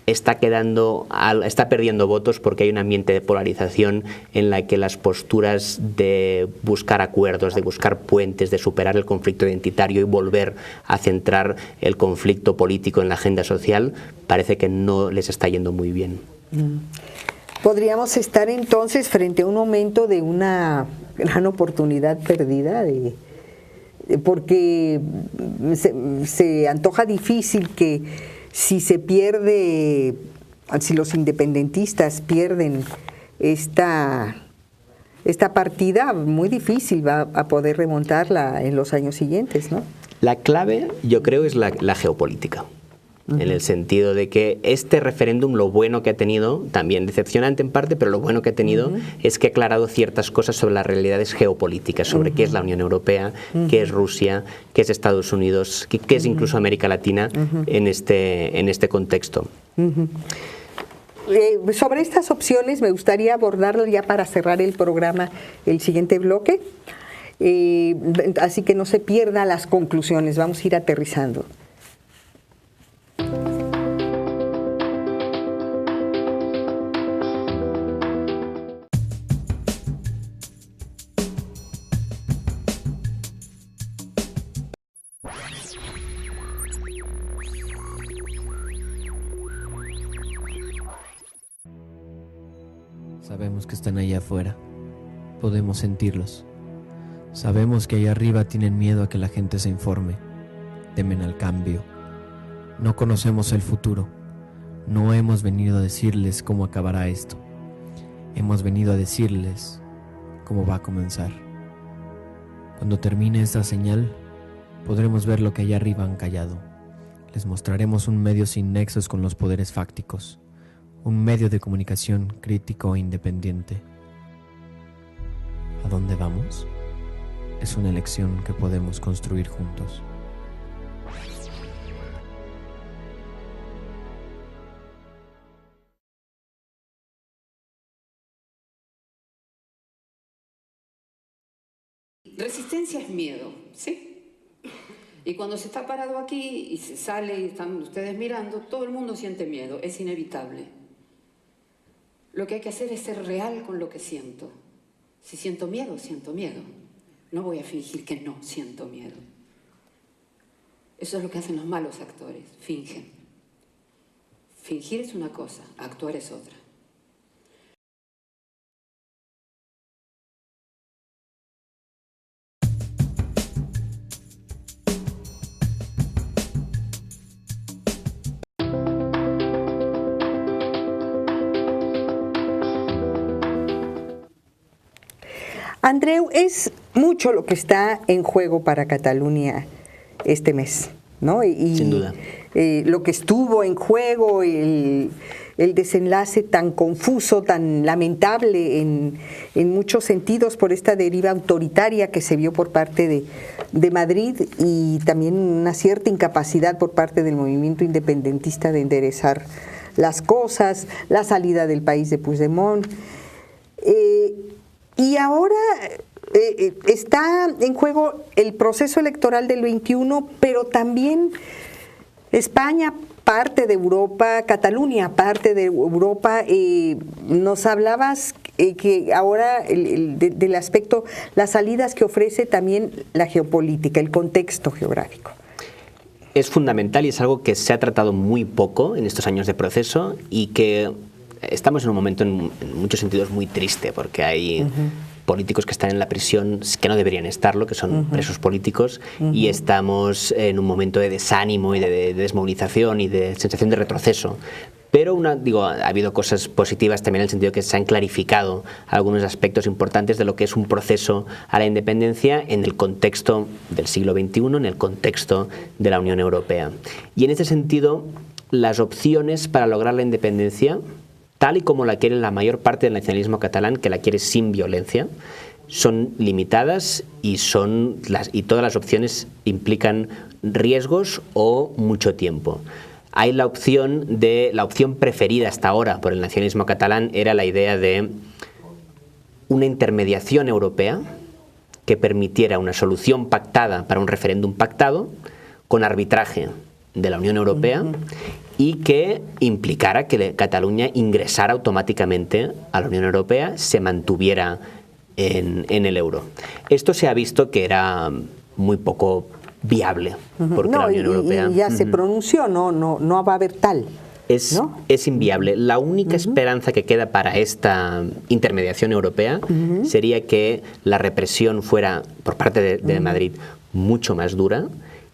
está perdiendo votos porque hay un ambiente de polarización en la que las posturas de buscar acuerdos, de buscar puentes, de superar el conflicto identitario y volver a centrar el conflicto político en la agenda social, parece que no les está yendo muy bien. ¿Podríamos estar entonces frente a un momento de una gran oportunidad perdida? Porque se antoja difícil que si los independentistas pierden esta partida, muy difícil va a poder remontarla en los años siguientes, ¿no? La clave, yo creo, es la geopolítica. En el sentido de que este referéndum, lo bueno que ha tenido, también decepcionante en parte, pero lo bueno que ha tenido es que ha aclarado ciertas cosas sobre las realidades geopolíticas, sobre qué es la Unión Europea, qué es Rusia, qué es Estados Unidos, qué es incluso América Latina en este contexto. Sobre estas opciones me gustaría abordarlo ya para cerrar el programa, el siguiente bloque, así que no se pierdan las conclusiones, vamos a ir aterrizando. Sabemos que están allá afuera, podemos sentirlos. Sabemos que allá arriba tienen miedo a que la gente se informe, temen al cambio. No conocemos el futuro, no hemos venido a decirles cómo acabará esto. Hemos venido a decirles cómo va a comenzar. Cuando termine esta señal, podremos ver lo que allá arriba han callado. Les mostraremos un medio sin nexos con los poderes fácticos, un medio de comunicación crítico e independiente. ¿A dónde vamos? Es una elección que podemos construir juntos. Resistencia es miedo, ¿sí? Y cuando se está parado aquí y se sale y están ustedes mirando, todo el mundo siente miedo, es inevitable. Lo que hay que hacer es ser real con lo que siento. Si siento miedo, siento miedo. No voy a fingir que no siento miedo. Eso es lo que hacen los malos actores, fingen. Fingir es una cosa, actuar es otra. Andreu, es mucho lo que está en juego para Cataluña este mes, ¿no? Sin duda. Lo que estuvo en juego, el desenlace tan confuso, tan lamentable en muchos sentidos por esta deriva autoritaria que se vio por parte de Madrid, y también una cierta incapacidad por parte del movimiento independentista de enderezar las cosas, la salida del país de Puigdemont. Y ahora está en juego el proceso electoral del 21, pero también España, parte de Europa, Cataluña, parte de Europa. Nos hablabas que ahora del aspecto, las salidas que ofrece también la geopolítica, el contexto geográfico. Es fundamental y es algo que se ha tratado muy poco en estos años de proceso, y que estamos en un momento en muchos sentidos muy triste, porque hay políticos que están en la prisión que no deberían estarlo, que son presos políticos, y estamos en un momento de desánimo y de desmovilización y de sensación de retroceso. Pero ha habido cosas positivas también, en el sentido que se han clarificado algunos aspectos importantes de lo que es un proceso a la independencia en el contexto del siglo XXI, en el contexto de la Unión Europea. Y en ese sentido, las opciones para lograr la independencia, tal y como la quiere la mayor parte del nacionalismo catalán, que la quiere sin violencia, son limitadas, y todas las opciones implican riesgos o mucho tiempo. Hay la opción preferida hasta ahora por el nacionalismo catalán, era la idea de una intermediación europea que permitiera una solución pactada para un referéndum pactado, con arbitraje de la Unión Europea, y que implicara que Cataluña ingresara automáticamente a la Unión Europea, se mantuviera en el euro. Esto se ha visto que era muy poco viable, porque la Unión Europea... Y ya se pronunció, no va a haber tal. Es inviable. La única esperanza que queda para esta intermediación europea sería que la represión fuera, por parte de Madrid, mucho más dura,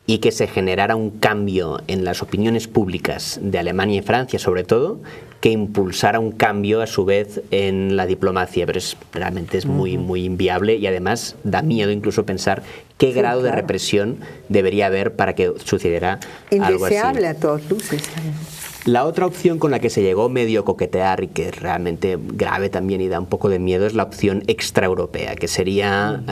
y que se generara un cambio en las opiniones públicas de Alemania y Francia, sobre todo, que impulsara un cambio a su vez en la diplomacia. Pero realmente es muy inviable, y además da miedo incluso pensar qué grado de represión debería haber para que sucediera algo así. Indeseable a todas luces. La otra opción con la que se llegó medio a coquetear, y que es realmente grave también y da un poco de miedo, es la opción extraeuropea, que sería,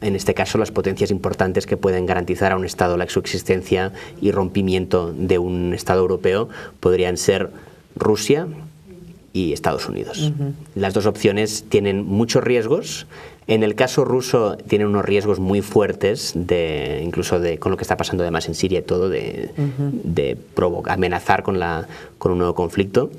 en este caso, las potencias importantes que pueden garantizar a un Estado la subsistencia y rompimiento de un Estado europeo podrían ser Rusia y Estados Unidos. Las dos opciones tienen muchos riesgos. En el caso ruso tienen unos riesgos muy fuertes, incluso con lo que está pasando además en Siria y todo, de amenazar con un nuevo conflicto.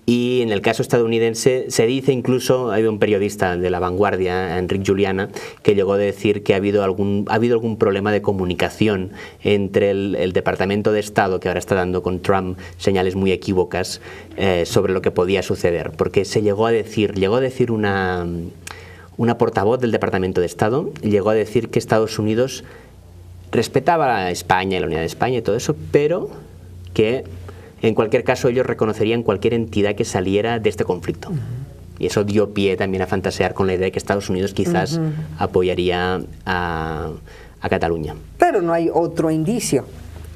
Y en el caso estadounidense se dice, incluso hay un periodista de La Vanguardia, Enric Juliana, que llegó a decir que ha habido algún problema de comunicación entre el Departamento de Estado, que ahora está dando con Trump señales muy equívocas sobre lo que podía suceder, porque se llegó a decir una portavoz del Departamento de Estado, llegó a decir que Estados Unidos respetaba a España y la unidad de España y todo eso, pero que en cualquier caso ellos reconocerían cualquier entidad que saliera de este conflicto. Y eso dio pie también a fantasear con la idea de que Estados Unidos quizás apoyaría a Cataluña. Pero no hay otro indicio.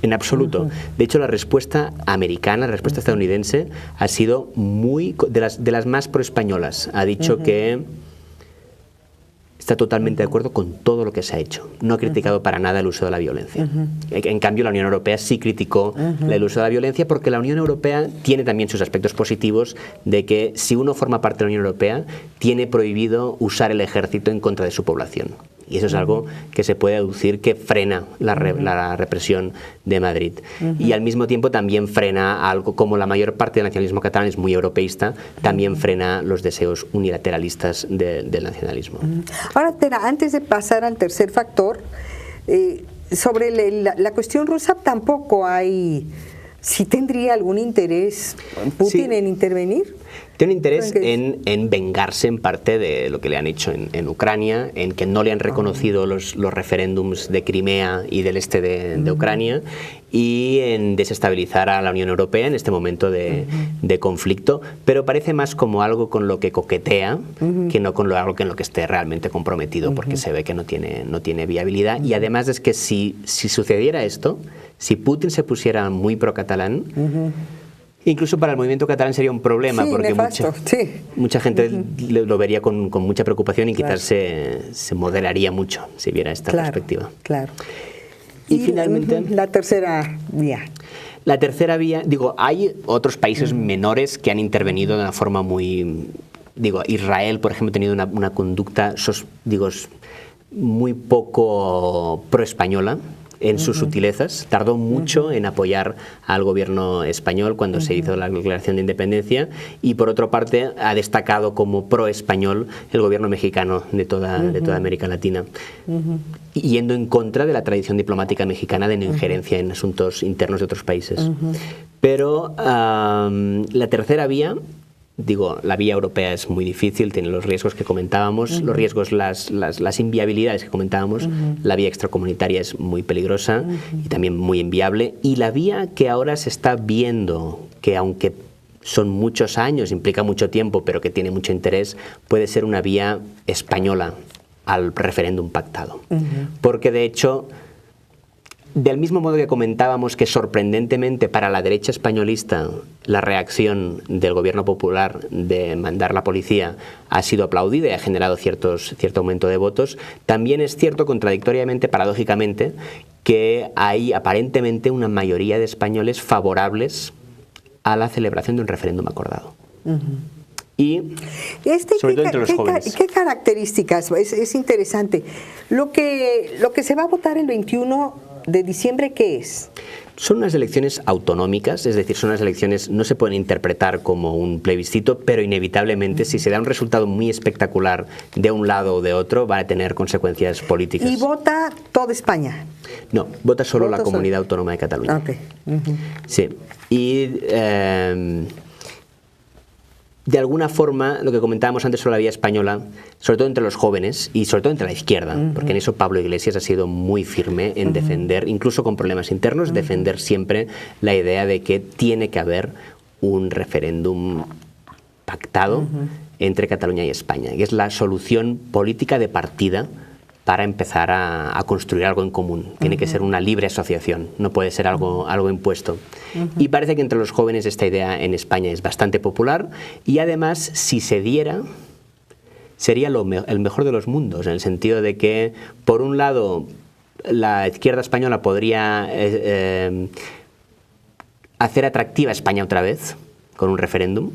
En absoluto. De hecho, la respuesta americana, la respuesta estadounidense, ha sido de las más proespañolas. Ha dicho que está totalmente de acuerdo con todo lo que se ha hecho. No ha criticado para nada el uso de la violencia. En cambio, la Unión Europea sí criticó el uso de la violencia, porque la Unión Europea tiene también sus aspectos positivos, de que si uno forma parte de la Unión Europea, tiene prohibido usar el ejército en contra de su población. Y eso es algo que se puede deducir que frena la represión de Madrid. Y al mismo tiempo también frena algo, como la mayor parte del nacionalismo catalán es muy europeísta, también frena los deseos unilateralistas del nacionalismo. Ahora, Tera, antes de pasar al tercer factor, sobre la cuestión rusa tampoco hay ¿sí tendría algún interés Putin en intervenir? Tiene un interés en vengarse en parte de lo que le han hecho en Ucrania, en que no le han reconocido los referéndums de Crimea y del este de Ucrania, y en desestabilizar a la Unión Europea en este momento de conflicto, pero parece más como algo con lo que coquetea que no con algo en lo que esté realmente comprometido, porque se ve que no tiene viabilidad. Y además es que si sucediera esto, si Putin se pusiera muy pro-catalán, incluso para el movimiento catalán sería un problema, porque mucha gente lo vería con mucha preocupación y quizás se moderaría mucho si viera esta perspectiva. Claro. Y finalmente, la tercera vía. La tercera vía, hay otros países menores que han intervenido de una forma muy... Israel, por ejemplo, ha tenido una conducta, muy poco pro-española en sus sutilezas. Tardó mucho en apoyar al gobierno español cuando se hizo la declaración de independencia, y por otra parte ha destacado como pro-español el gobierno mexicano de toda América Latina, yendo en contra de la tradición diplomática mexicana de no injerencia en asuntos internos de otros países. Pero la tercera vía, la vía europea es muy difícil, tiene los riesgos que comentábamos, los riesgos, las inviabilidades que comentábamos. La vía extracomunitaria es muy peligrosa y también muy inviable. Y la vía que ahora se está viendo, que aunque son muchos años, implica mucho tiempo, pero que tiene mucho interés, puede ser una vía española al referéndum pactado. Porque de hecho, del mismo modo que comentábamos que sorprendentemente para la derecha españolista la reacción del gobierno popular de mandar la policía ha sido aplaudida y ha generado cierto aumento de votos, también es cierto, contradictoriamente, paradójicamente, que hay aparentemente una mayoría de españoles favorables a la celebración de un referéndum acordado. Y sobre todo entre los jóvenes. ¿Qué características? Es interesante. Lo que se va a votar el 21 de diciembre, ¿qué es? Son unas elecciones autonómicas, es decir, son unas elecciones, no se pueden interpretar como un plebiscito, pero inevitablemente si se da un resultado muy espectacular de un lado o de otro, va a tener consecuencias políticas. ¿Y vota toda España? No, vota solo la Comunidad Autónoma de Cataluña. Sí, y de alguna forma, lo que comentábamos antes sobre la vía española, sobre todo entre los jóvenes y sobre todo entre la izquierda, porque en eso Pablo Iglesias ha sido muy firme en defender, incluso con problemas internos, defender siempre la idea de que tiene que haber un referéndum pactado entre Cataluña y España, que es la solución política de partida para empezar a construir algo en común. Tiene que ser una libre asociación, no puede ser algo impuesto. Y parece que entre los jóvenes esta idea en España es bastante popular, y además, si se diera, sería el mejor de los mundos, en el sentido de que, por un lado, la izquierda española podría hacer atractiva a España otra vez, con un referéndum,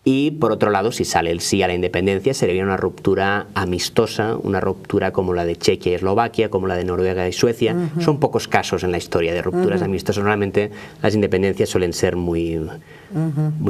y por otro lado, si sale el sí a la independencia, sería una ruptura amistosa, una ruptura como la de Chequia y Eslovaquia, como la de Noruega y Suecia. Son pocos casos en la historia de rupturas amistosas. Normalmente las independencias suelen ser muy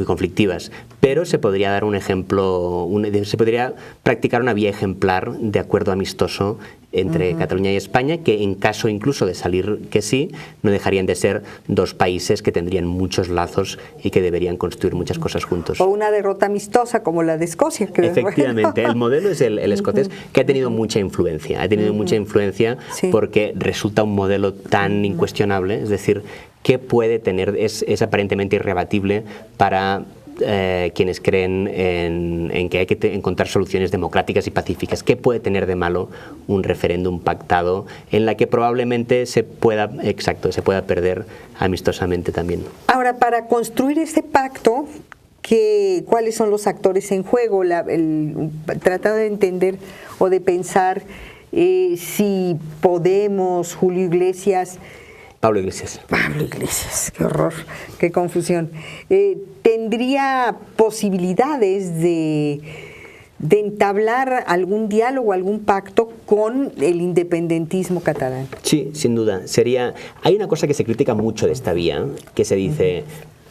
conflictivas. Pero se podría dar un ejemplo, se podría practicar una vía ejemplar de acuerdo amistoso entre Cataluña y España, que en caso incluso de salir que sí, no dejarían de ser dos países que tendrían muchos lazos y que deberían construir muchas cosas juntos. O una derrota amistosa como la de Escocia. Que efectivamente, el modelo es el escocés, que ha tenido mucha influencia. Ha tenido mucha influencia porque resulta un modelo tan incuestionable, es decir, que puede tener, es aparentemente irrebatible para quienes creen en que hay que encontrar soluciones democráticas y pacíficas. ¿Qué puede tener de malo un referéndum pactado en la que probablemente se pueda perder amistosamente también? Ahora, para construir este pacto, ¿cuáles son los actores en juego? Tratar de entender o de pensar si Podemos, Julio Iglesias... Pablo Iglesias, qué horror, qué confusión. ¿Tendría posibilidades de entablar algún diálogo, algún pacto con el independentismo catalán? Sí, sin duda. Hay una cosa que se critica mucho de esta vía, que se dice,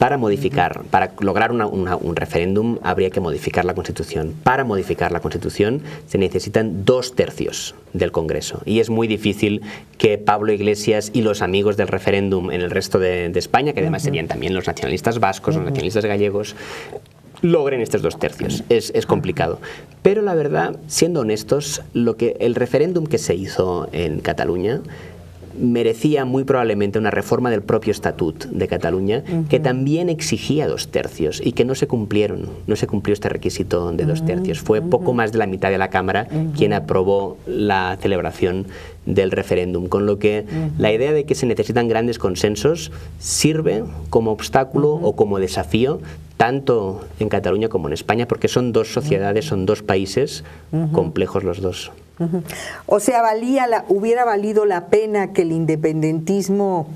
Para modificar, para lograr un referéndum habría que modificar la Constitución. Para modificar la Constitución se necesitan 2/3 del Congreso. Y es muy difícil que Pablo Iglesias y los amigos del referéndum en el resto de España, que además serían también los nacionalistas vascos, los nacionalistas gallegos, logren estos 2/3. Es complicado. Pero la verdad, siendo honestos, el referéndum que se hizo en Cataluña merecía muy probablemente una reforma del propio Estatut de Cataluña, que también exigía 2/3 y que no se cumplieron. No se cumplió este requisito de 2/3. Fue poco más de la mitad de la Cámara quien aprobó la celebración del referéndum, con lo que la idea de que se necesitan grandes consensos sirve como obstáculo o como desafío tanto en Cataluña como en España, porque son dos sociedades, son dos países complejos los dos. O sea, hubiera valido la pena que el independentismo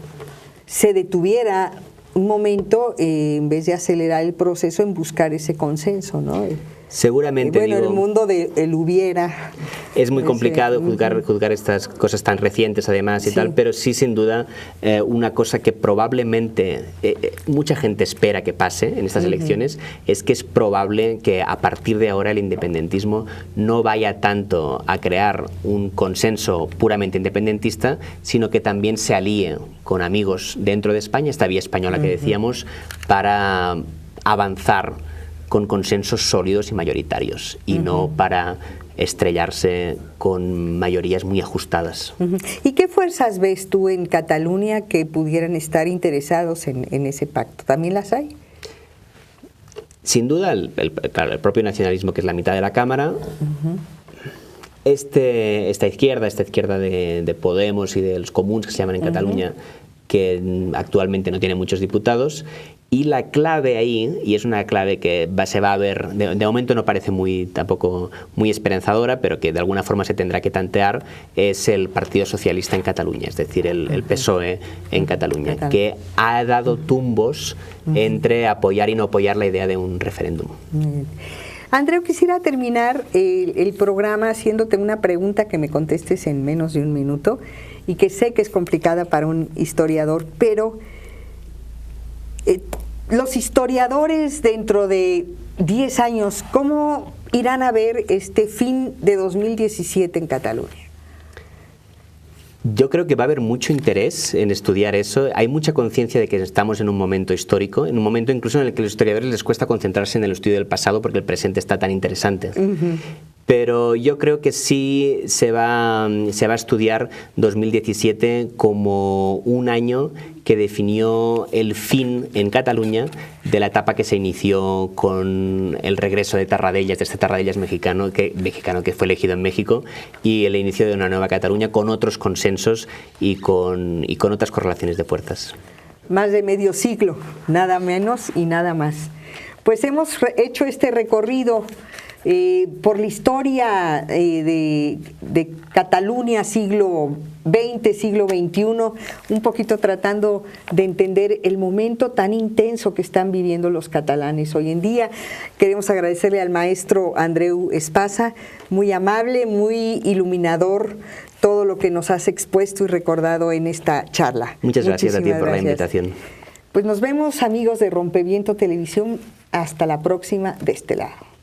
se detuviera un momento en vez de acelerar el proceso en buscar ese consenso, ¿no? Seguramente. Bueno, el mundo del hubiera. Es muy complicado juzgar estas cosas tan recientes, además, y tal, pero sí, sin duda, una cosa que probablemente mucha gente espera que pase en estas elecciones es que es probable que a partir de ahora el independentismo no vaya tanto a crear un consenso puramente independentista, sino que también se alíe con amigos dentro de España, esta vía española que decíamos, para avanzar con consensos sólidos y mayoritarios y no para estrellarse con mayorías muy ajustadas. ¿Y qué fuerzas ves tú en Cataluña que pudieran estar interesados en ese pacto? ¿También las hay? Sin duda, el propio nacionalismo, que es la mitad de la Cámara, esta izquierda de Podemos y de los comuns, que se llaman en Cataluña, que actualmente no tiene muchos diputados. Y la clave ahí, y es una clave que se va a ver, de momento no parece tampoco muy esperanzadora, pero que de alguna forma se tendrá que tantear, es el Partido Socialista en Cataluña, es decir, el PSOE en Cataluña, que ha dado tumbos entre apoyar y no apoyar la idea de un referéndum. Andreu, quisiera terminar el programa haciéndote una pregunta que me contestes en menos de un minuto, y que sé que es complicada para un historiador, pero los historiadores dentro de 10 años, ¿cómo irán a ver este fin de 2017 en Cataluña? Yo creo que va a haber mucho interés en estudiar eso. Hay mucha conciencia de que estamos en un momento histórico, en un momento incluso en el que a los historiadores les cuesta concentrarse en el estudio del pasado porque el presente está tan interesante. Pero yo creo que sí se va a estudiar 2017 como un año que definió el fin en Cataluña de la etapa que se inició con el regreso de Tarradellas, de este Tarradellas mexicano que fue elegido en México, y el inicio de una nueva Cataluña con otros consensos y con otras correlaciones de fuerzas. Más de medio siglo, nada menos y nada más. Pues hemos hecho este recorrido por la historia de Cataluña, siglo XX, siglo XXI, un poquito tratando de entender el momento tan intenso que están viviendo los catalanes hoy en día. Queremos agradecerle al maestro Andreu Espasa, muy amable, muy iluminador, todo lo que nos has expuesto y recordado en esta charla. Muchas gracias a ti por la invitación. Pues nos vemos, amigos de Rompeviento Televisión, hasta la próxima de este lado.